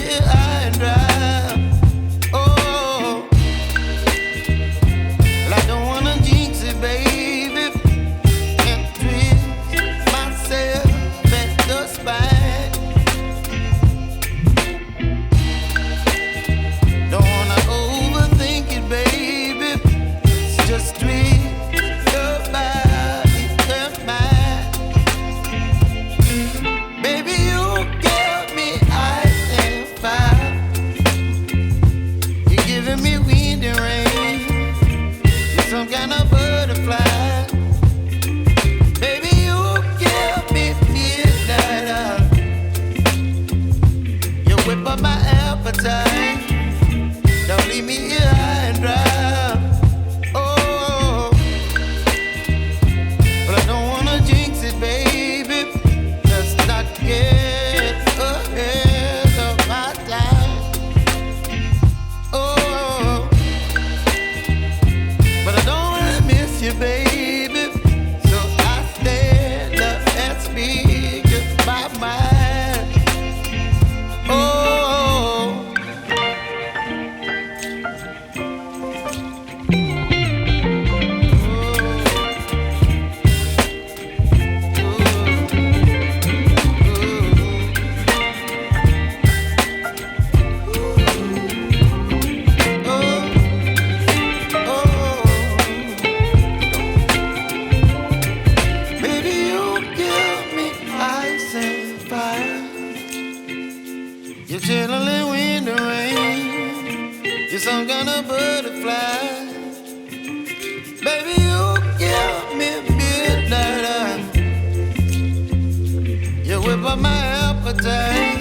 here high and dry. Oh, well, I don't wanna jinx it, baby, and twist myself at the spine. Don't wanna overthink it, baby. It's just twist your body and mine. Baby, you give me ice and fire. You're giving me wind and rain. You're some kind of butterfly. Baby, you give me midnight. You whip up my appetite. Don't leave me here high and dry. Oh, but I don't wanna jinx it, baby. Let's not get ahead of my time. Oh, but I don't wanna miss you, baby. So I stand up and speak my mind. Oh. Baby, you give me ice and fire. You're chilling wind and rain. You're some kind of butterfly. Baby, you give me midnight. You whip up my appetite.